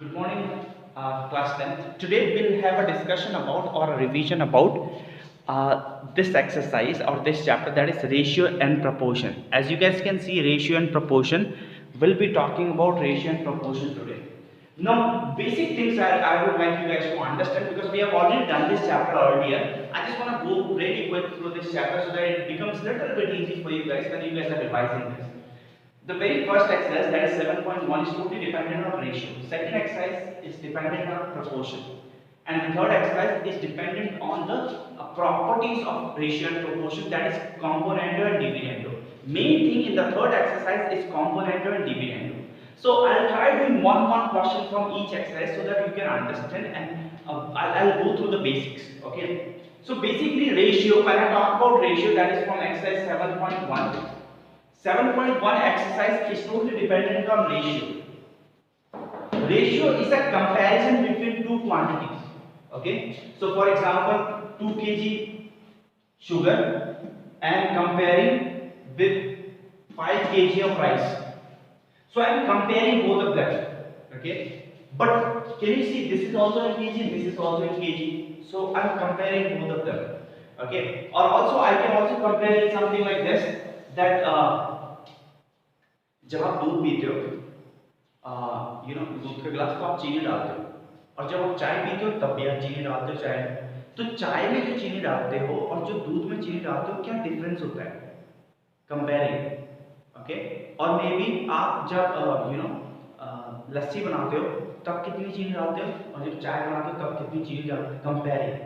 Good morning, class 10th. Today we'll have a discussion about or a revision about this exercise or this chapter, that is ratio and proportion. As you guys can see, ratio and proportion, we'll be talking about ratio and proportion today. Now, basic things I would like you guys to understand, because we have already done this chapter earlier. I just want to go really quick through this chapter so that it becomes a little bit easy for you guys when you guys are revising this. The very first exercise, that is 7.1, is totally dependent on ratio. Second exercise is dependent on proportion. And the third exercise is dependent on the properties of ratio and proportion, that is componendo and dividendo. Main thing in the third exercise is componendo and dividendo. So I'll try doing one question from each exercise so that you can understand, and I'll go through the basics. Okay. So basically ratio, when I talk about ratio, that is from exercise 7.1. 7.1 exercise is totally dependent on ratio. Ratio is a comparison between two quantities. Okay. So for example, 2 kg sugar and comparing with 5 kg of rice. So I am comparing both of them. Okay. But can you see, this is also in kg, this is also in kg. So I am comparing both of them. Okay. Or also I can also compare it something like this, that जब आप दूध पीते हो, दूध का गिलास, तो आप चीनी डालते हो, और जब आप चाय पीते हो तब भी आप चीनी डालते हो चाय में। तो चाय में जो चीनी डालते हो और जो दूध में चीनी डालते हो, क्या डिफरेंस होता है? कंपेयरिंग। ओके। और मे बी आप जब लस्सी बनाते हो तब कितनी चीनी डालते हो, और जब चाय बनाते हो तब कितनी चीनी डालते हो? कंपेयरिंग।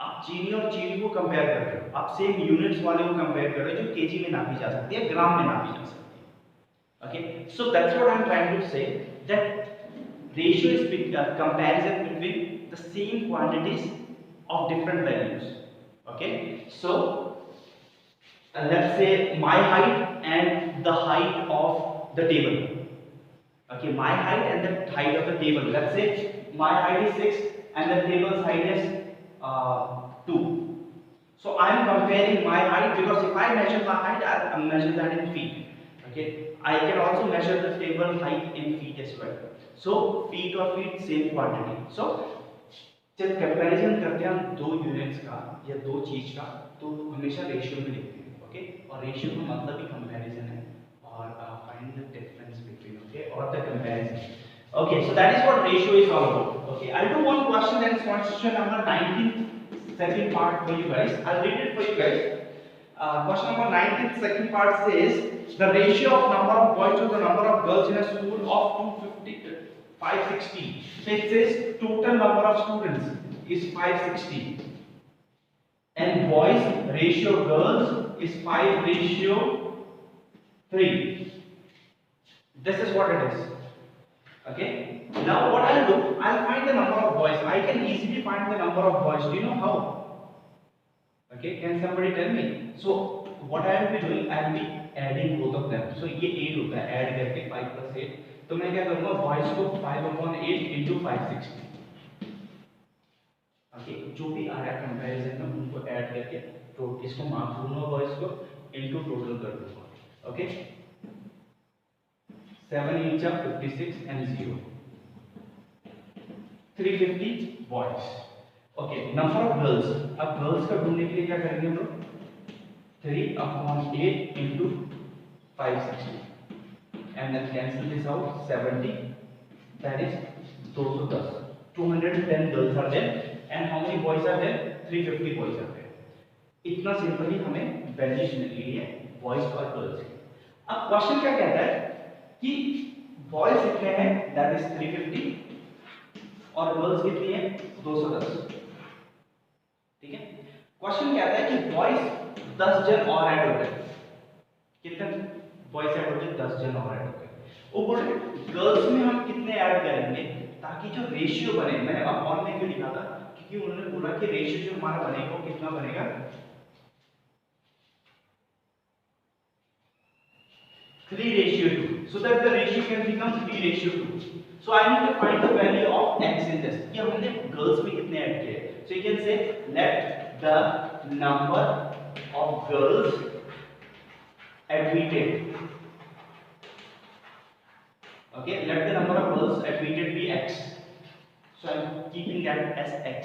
आप चीनी और चीनी को कंपेयर कर रहे हो, आप सेम यूनिट्स वाले को कंपेयर कर रहे हो जो केजी में नापी जा सकती है, ग्राम में नापी जा सकती है। Okay, so that's what I'm trying to say, that ratio is comparison between the same quantities of different values. Okay, so let's say my height and the height of the table. Okay, my height and the height of the table. Let's say my height is 6 and the table's height is 2. So I am comparing my height, because if I measure my height, I measure that in feet. Okay, I can also measure the table height in feet as well. So feet or feet, same quantity. So जब comparison करते हैं हम दो units का या दो चीज का, तो हमेशा रेशियो में लिखते हैं। ओके, और रेशियो का मतलब ही कंपैरिजन है, और find the difference between, okay, और the comparison. Okay, so that is what ratio is all about. Okay, I'll do one question, that is question number 19, second part for you guys. I'll read it for you guys. Question number 19, second part says the ratio of number of boys to the number of girls in a school of 560. So it says total number of students is 560, and boys ratio girls is 5:3. This is what it is. Okay. Now what I'll do, I'll find the number of boys. I can easily find the number of boys. Do you know how? Okay, can somebody tell me? So what I will be doing, I will be adding both of them. So ये 8 होता है, add करके 5 + 8, तो मैं क्या करूँगा, boys को 5/8 into 560। Okay, जो भी आ रहा है कंपैरिजन में उनको ऐड करके तो इसको मार्क दूंगा, बॉयज को इनटू टोटल कर दूंगा। Okay, 7 8 56 and 0, 350 boys. Okay, number of girls, अब गर्ल्स का ढूंढने के लिए क्या करेंगे हम लोग, 3/8 into 560 and then cancel this out, 70, that is 210. 210 girls are there and how many boys are there? 350 boys are there. इतना सिंपली हमें वैल्यूज मिल गई है बॉयज और गर्ल्स की। अब क्वेश्चन क्या कहता है कि बॉयज कितने हैं, दैट इज 350, और गर्ल्स कितनी है, 210। ठीक है, क्वेश्चन कहता है कि बॉयज 10 जन और ऐड हो गए। कितने बॉयज ऐड हो गए? 10 जन और ऐड हो गए। वो बोल रहे गर्ल्स में हम कितने ऐड करेंगे ताकि जो रेशियो बने। मैंने अपॉन में क्यों लिखा था, क्योंकि उन्होंने बोला कि रेशियो जो हमारा बनेगा वो कितना बनेगा, 3:2, so that the ratio can become 3:2. So I need to find the value of x in this, कि हमने गर्ल्स में कितने ऐड किए। So you can say let the number of girls admitted Okay, let the number of bulbs admitted be x. So I'm keeping that as x.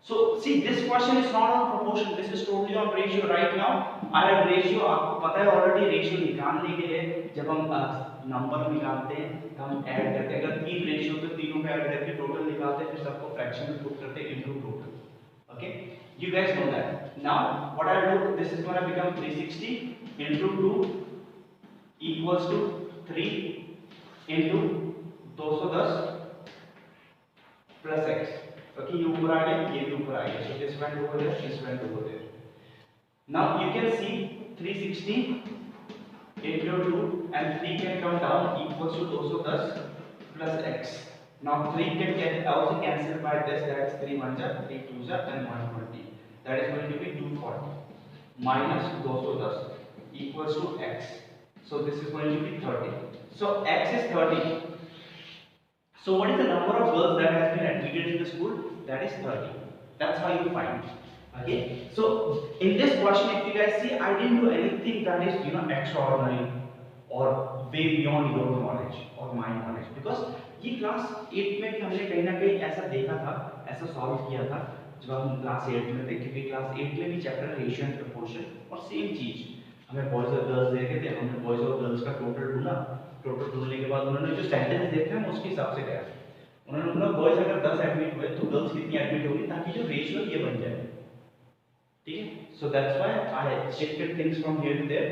So see, this question is not on proportion. This is totally on ratio. Right now I have ratio. आपको पता है already ratio निकालने के लिए जब हम number निकालते हैं तो हम ऐड करते हैं. अगर तीन रेशियो तो तीनों को ऐड करके टोटल निकालते हैं, फिर सबको फ्रैक्शन में पुट करते हैं into total. Okay, you guys know that. Now what I do, this is going to become 360 into 2 equals to 3 into 210 plus x. Okay, ये ऊपर आ गया, ये भी ऊपर आ गया. So this went over there, this went over there. Now you can see 360 into 2 and 3 can come down equals to 210 plus x. Now 3 can get also cancelled by this. That is 3 1 ja, 3 2 ja, and 120. That is going to be 240 minus 210 equals to x. So this is going to be 30. So x is 30. So what is the number of girls that has been admitted in the school? That is 30. That's how you find. Okay. So in this question, if you guys see, I didn't do anything that is extraordinary or way beyond your knowledge or my knowledge, because ये class 8 में भी हमने कहीं ना कहीं ऐसा देखा था, ऐसा सॉल्व किया था जब हम क्लास 8 में थे, क्योंकि क्लास 8 में भी चैप्टर रेशियो एंड प्रोपोर्शन और सेम चीज हमें बॉयज और गर्ल्स दे रहे थे. हमने बॉयज और गर्ल्स का टोटल ढूंढा. टोटल ढूंढने के बाद उन्होंने जो सेंटेंस देते हैं उसके हिसाब से गया. उन्होंने बोला बॉयज अगर 10 एडमिट हुए तो गर्ल्स कितनी एडमिट होगी, ताकि जो रेशियो ये बन जाए. ठीक है. So that's why I shifted things from here to there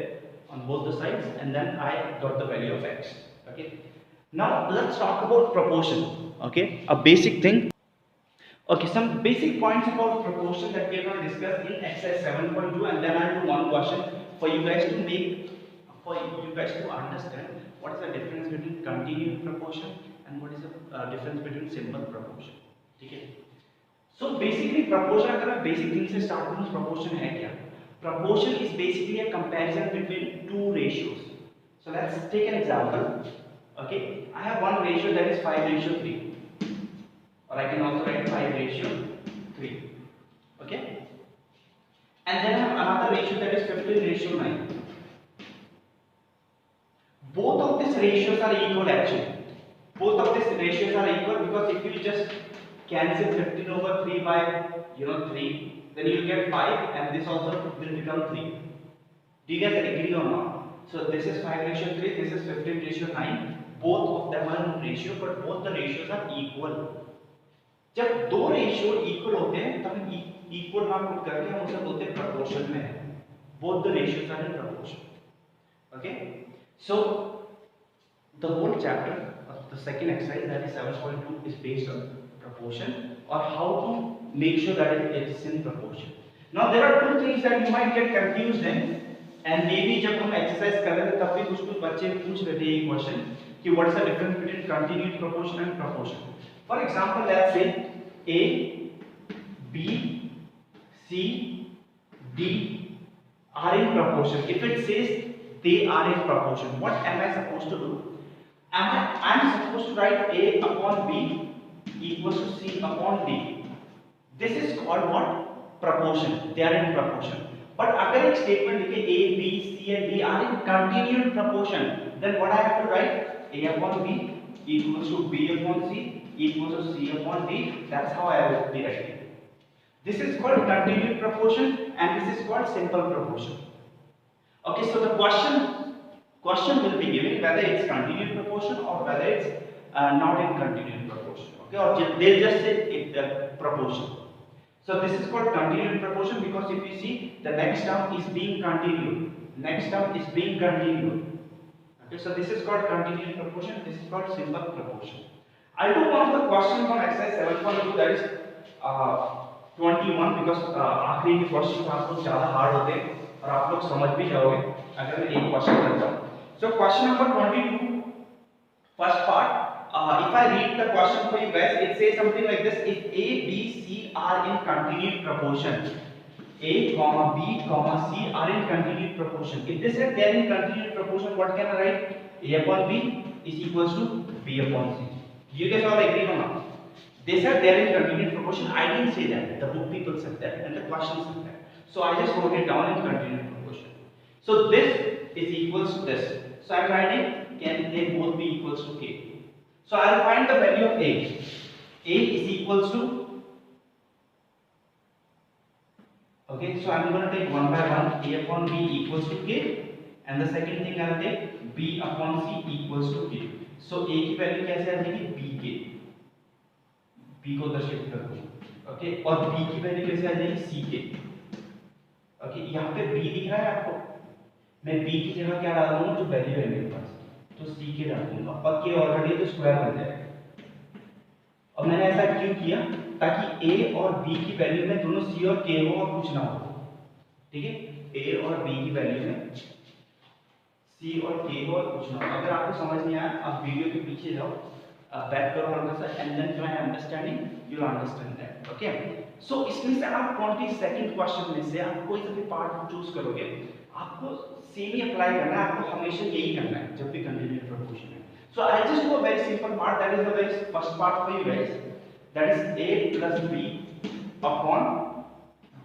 on both the sides, and then I got the value of x. Okay, now let's talk about proportion. Okay, a basic thing. Okay, some basic points about proportion that we are going to discuss in exercise 7.2, and then I'll do one question for you guys to make, for you guys to understand what is the difference between continued proportion and what is the difference between simple proportion. ठीक है. So basically proportion, अगर मैं basic thing से start करूँ, proportion है क्या? Proportion is basically a comparison between two ratios. So let's take an example. Okay, I have one ratio that is 5:3, or I can also write 5:3. Okay, and then I have another ratio that is 15:9. Both of these ratios are equal actually. Both of these ratios are equal, because if you just cancel 15/3 by 3, then you will get 5, and this also will become 3. Do you guys agree or not? So this is 5:3, this is 15:9. Both of them are in ratio, but both the ratios are equal. जब दो ratio equal होते हैं तब equal नाम put करके हम उसे बोलते हैं प्रोपोर्शन में है. Both the ratios are in proportion. Okay, so the whole chapter, the second exercise, that is 7.2, is based on proportion, or how to make sure that it is in proportion. Now there are two things that you might get confused in, and maybe जब हम exercise कर रहे थे तब भी कुछ बच्चे पूछ रहे थे ये question कि what is the difference between continued proportion and proportion. For example, let's say A, B, C, D are in proportion. If it says they are in proportion, what am I supposed to do? I'm supposed to write A upon B equals to C upon D. This is called what? Proportion. They are in proportion. But अगर एक statement लिखे A, B, C and D are in continued proportion, then what I have to write? A upon B equals to B upon C equals to C upon D. That's how I will be writing. This is called continued proportion, and this is called simple proportion. Okay, so the question will be given whether it's continued proportion or whether it's not in continued proportion. Okay, or they'll just say it proportion. So this is called continued proportion, because if you see, the next term is being continued. Next term is being continued. Okay, so this is called continued proportion. This is called simple proportion. I'll do one of the questions from exercise 7.2, that is 21, because आखिरी के question आप लोग ज़्यादा hard होते हैं और आप लोग समझ भी जाओगे अगर मैं एक क्वेश्चन करता हूँ. So question number 22, first part. If I read the question for you guys, it says something like this: if A, B, C are in continued proportion, A, B, C are in continued proportion. If they said they are in continued proportion, what can I write? A upon B is equals to B upon C. You guys all agree or not? They said they are in continued proportion. I didn't say that. The book people said that, and the question said that. So I just wrote it down in continued proportion. So this is equals to this. So I am writing, can they both be equals to K? So I'll find the value of a. A is equals to, okay, so I'm going to take one by one. A upon b equals to k, and the second thing I'll take b upon c equals to k. So a की value कैसे आ जाएगी, b के, b को उधर shift कर दूं, okay, और b की वैल्यू कैसे आ जाएगी, c के, ओके। यहाँ पे b दिख रहा है आपको, मैं b की जगह क्या डाल दूंगा, जो वैल्यू है मेरे पास, तो c के डाल दूंगा, और k ऑलरेडी है तो स्क्वायर बन जाएगा। और मैंने ऐसा क्यों किया, ताकि a और b की वैल्यू में दोनों c और k हो और कुछ ना हो, ठीक है, a और b की वैल्यू में c और k हो और कुछ ना हो। अगर आपको समझ नहीं आया, आप वीडियो के पीछे जाओ, बैक करो हल्का सा, and then try understanding, you will understand that, okay. So इसमें से आप 22nd क्वेश्चन में से आप कोई सा भी पार्ट चूज करोगे, आपको सेम ही अप्लाई करना है, आपको हमेशा यही करना है जब भी कंटिन्यूअस प्रपोर्शन है। So I'll just do a very simple part, that is the very first part for you guys, that is a plus b upon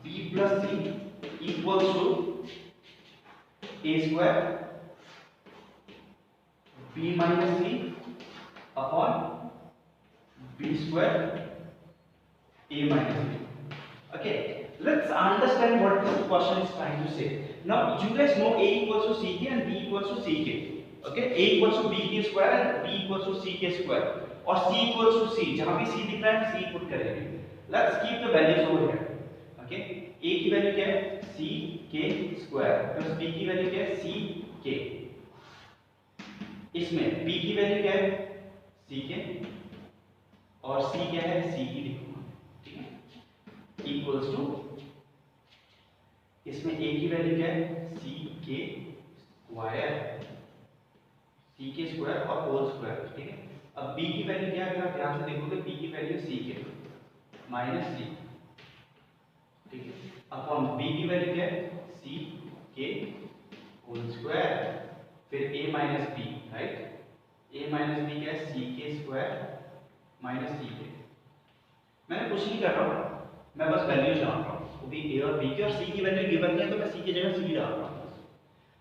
b plus c equals to a square b minus c upon b square a minus b. Okay, let's understand what this question is trying to say. Now you guys know a equals to ck and b equals to ck. Okay, a equals to b k square and b equals to c k square, और c equals to c, जहां भी c दिख रहा है c put करेंगे। Let's keep the values over here. Okay, a की value क्या है, c k square, plus b की वैल्यू क्या है, c k, इसमें b की वैल्यू क्या है, c k, और c क्या है, c की लिखूंगा, ठीक है, इक्वल्स टू, इसमें a की वैल्यू क्या है, c k स्क्वायर, c के स्क्वायर और होल स्क्वायर, ठीक है। अब b की वैल्यू क्या है, अगर आप ध्यान से देखोगे b की वैल्यू c के माइनस c, ठीक है, अपॉन b की वैल्यू क्या है, c के होल स्क्वायर, फिर a minus b, right, a minus b क्या है, c के स्क्वायर माइनस c के। मैंने कुछ नहीं कर रहा हूँ, मैं बस वैल्यू जान रहा हूँ, वो भी a और b की, और c की वैल्यू गिवन है तो मैं c की जगह c डाल रहा हूँ।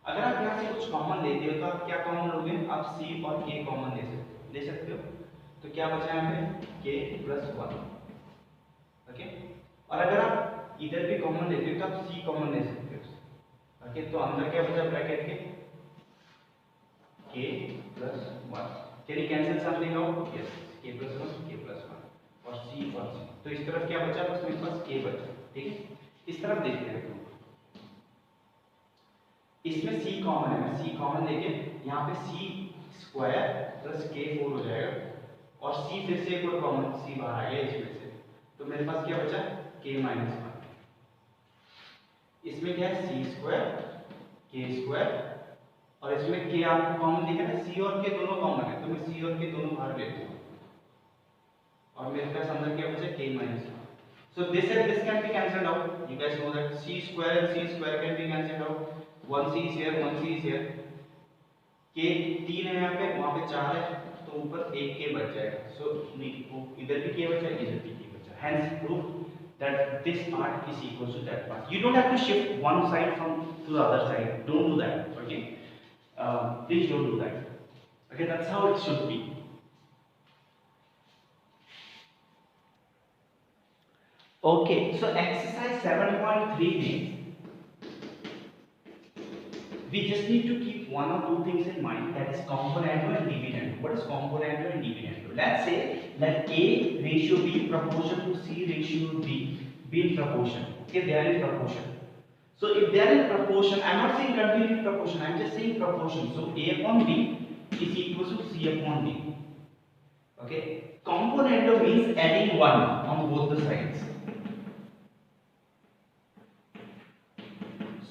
अगर आप यहाँ से कुछ कॉमन लेते हो तो आप क्या कॉमन लोगे, आप c और k कॉमन ले सकते हो, तो क्या बचा यहाँ पे, k प्लस 1, ओके। और अगर आप इधर भी कॉमन लेते हो तो आप c कॉमन ले सकते हो, ओके। तो अंदर क्या बचा ब्रैकेट के, k plus 1, can you cancel something out, yes, k plus 1 और c और c, तो इस तरफ क्या बचा, बस मेरे पास k बचा, ठीक है। इस तरफ देखते हैं, इसमें c कॉमन है, मैं c कॉमन लेके यहाँ पे c स्क्वायर प्लस k 4 हो जाएगा, और c फिर से एक और कॉमन c बाहर आ गया इसमें से, तो मेरे पास क्या बचा, k माइनस 1, इसमें क्या है, c स्क्वायर k स्क्वायर, और इसमें k आपको कॉमन दिखा है, c और k दोनों कॉमन है, तो मैं c और k दोनों बाहर लेता हूँ, और मेरे पास अंदर क्या बचा, k minus 1। So this and this can be cancelled out. You guys know that c square and c square can be cancelled out. 1c is here, 1c is here. k 3 है यहाँ पे, वहाँ पे 4 है, तो ऊपर एक k बच जाएगा। So इधर भी k बचा, इधर भी k बचा। Hence proof that this part is equal to that part. You don't have to shift one side from to the other side. Don't do that. Okay. Please don't do that. Okay, that's how it should be. Okay, so exercise 7.3 means we just need to keep one or two things in mind, that is componendo and dividendo. What is componendo and dividendo? Let's say that A ratio B proportion to C ratio D be in proportion. Okay, they are in proportion. So if they are in proportion, I am not saying continuous proportion, I am just saying proportion. So A upon B is equal to C upon D. Okay, componendo means adding 1 on both the sides.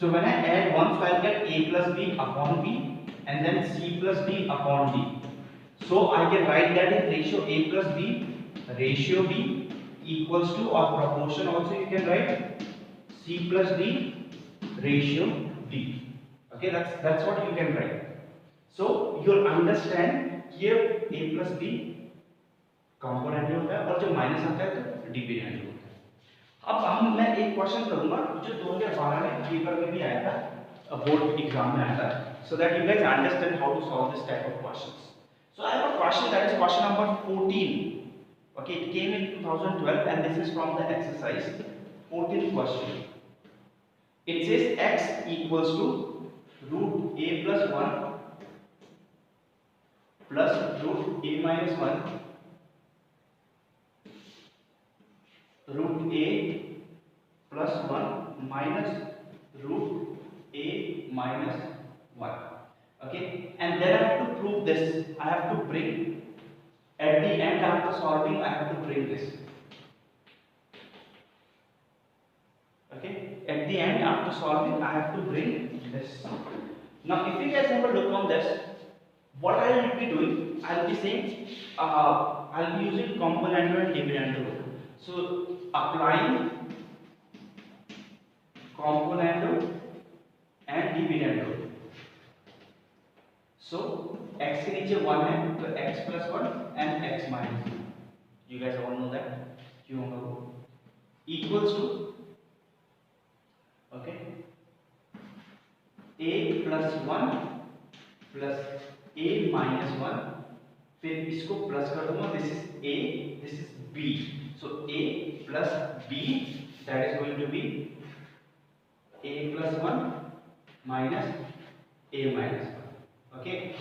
So when I add 1, so I'll get a plus b upon b and then c plus d upon d. So I can write that in ratio a plus b, ratio b equals to, or proportion also you can write c plus d ratio d. Okay, that's what you can write. So you'll understand here a plus b component होता है, और जो minus आता है तो dividend होता है। अब मैं एक क्वेश्चन करूंगा जो 2012 में पेपर में भी आया था, बोर्ड एग्जाम में आया था, so that you guys understand how to solve this type of questions. So I have a question, that is question number 14. Okay, it came in 2012 and this is from the exercise 14th question. It says x equals to root a plus 1 plus root a minus 1 root a plus 1 minus root a minus 1. Okay, and then I have to prove this. I have to bring, at the end after solving, I have to bring this. Okay, at the end after solving, I have to bring this. Now, if you guys have a look on this, what I will be doing, I will be saying, I will be using component and dividend rule. So, applying component and dividend rule. So x के नीचे 1 है तो x plus 1 and x minus 1. You guys all know that. क्यों होगा वो? Equals to, okay, a plus 1 plus a minus 1. फिर इसको plus कर दूंगा. This is a, this is b. So a plus b, that is going to be a plus 1 minus a minus 1. Okay,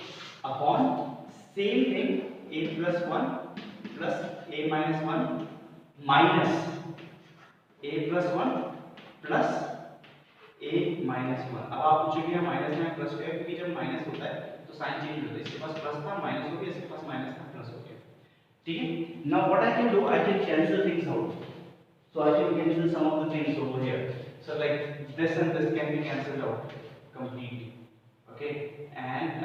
upon same thing, a plus 1 plus a minus 1 minus a plus 1 plus a minus 1. अब आप पूछोगे यहाँ minus में plus है क्योंकि जब minus होता है तो साइन चेंज होता है. इसके पास प्लस था, माइनस हो गया, इसके पास माइनस था, प्लस हो गया. ठीक है. Now what I can do, I can cancel things out. So I can cancel some of the things over here. So like this and this can be cancelled out completely. Okay, and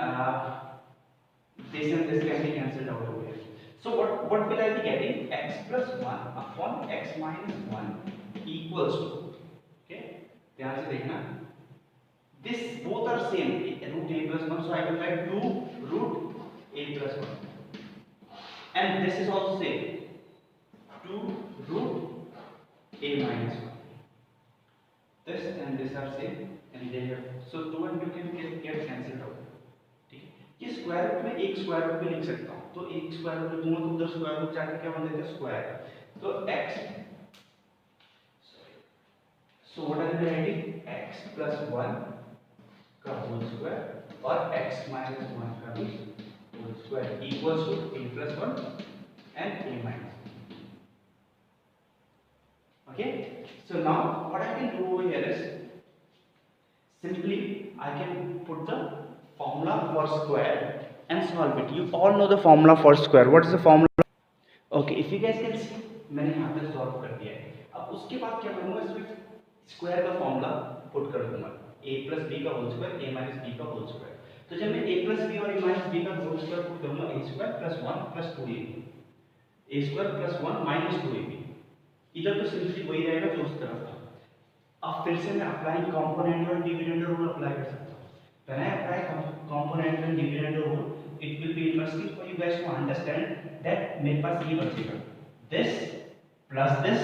this and this can be cancelled out over here. So what will I be getting? X plus 1 upon x minus 1 equals to, okay, ध्यान से देखना, this both are same, root a plus 1, so I will write 2 root a plus 1, and this is also same, 2 root a minus 1. This and this are same and they have, so 2 and 2 can get cancelled out. ठीक है. ये square root में एक square root में लिख सकता हूँ. तो एक स्क्वायर रूट दूंगा तो उधर स्क्वायर रूट जाके क्या बन जाता है? स्क्वायर. तो x, so what are we writing? x plus 1 का होल स्क्वायर और x minus 1 का भी whole square equals to a plus 1 and a minus 1. Okay, so now what I can do over here is simply I can put the formula for square and solve it. You all know the formula for square. What is the formula? Okay, if you guys can see, मैंने यहाँ पे solve कर दिया है. अब उसके बाद क्या करूँगा? इसमें स्क्वायर का फॉर्मूला पुट कर दूंगा. a plus b का whole square, a minus b का होल स्क्वायर. तो जब मैं a plus b और a minus b का होल स्क्वायर पुट करूँगा, a square plus 1 plus 2ab, a square plus 1 minus 2ab. इधर तो सिंपली वही रहेगा जो उस तरफ था. अब फिर से मैं अप्लाइंग कंपोनेंट और डिविडेंड रूल अप्लाई कर सकता हूँ. When I apply component and dividend rule, it will be interesting for you guys to understand that मेरे पास ये बचेगा, दिस प्लस दिस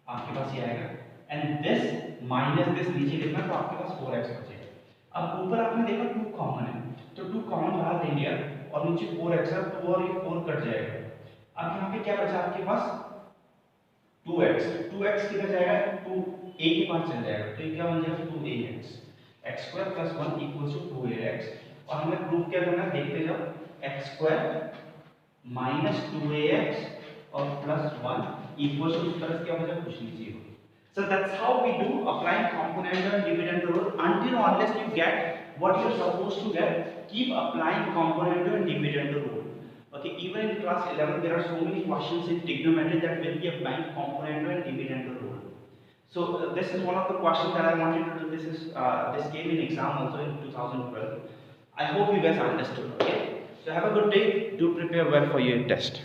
आपके पास ये आएगा, एंड दिस माइनस दिस नीचे लिखना तो आपके पास 4x बचेगा. अब ऊपर आपने देखा 2 कॉमन है तो 2 कॉमन बाहर ले लिया और नीचे 4x है तो 2 और ये 4 कट जाएगा. अब यहाँ पे क्या बचा आपके पास? 2x. 2x किधर जाएगा? 2a के पास चल जाएगा तो ये क्या बन जाएगा? 2ax. x square plus 1 equals to 2ax. और हमें प्रूफ क्या करना है? देखते जाओ. x square minus 2ax और plus 1 equals to, उस तरफ क्या बचा? कुछ नहीं, 0. So that's how we do applying component and dividend rule until unless you get what you're supposed to get. Keep applying component and dividend rule. Okay, even in class 11 there are so many questions in trigonometry that will be applying component and dividend rule. So this is one of the questions that I wanted to do. This came in exam also in 2012. I hope you guys understood. Okay, so have a good day. Do prepare well for your test.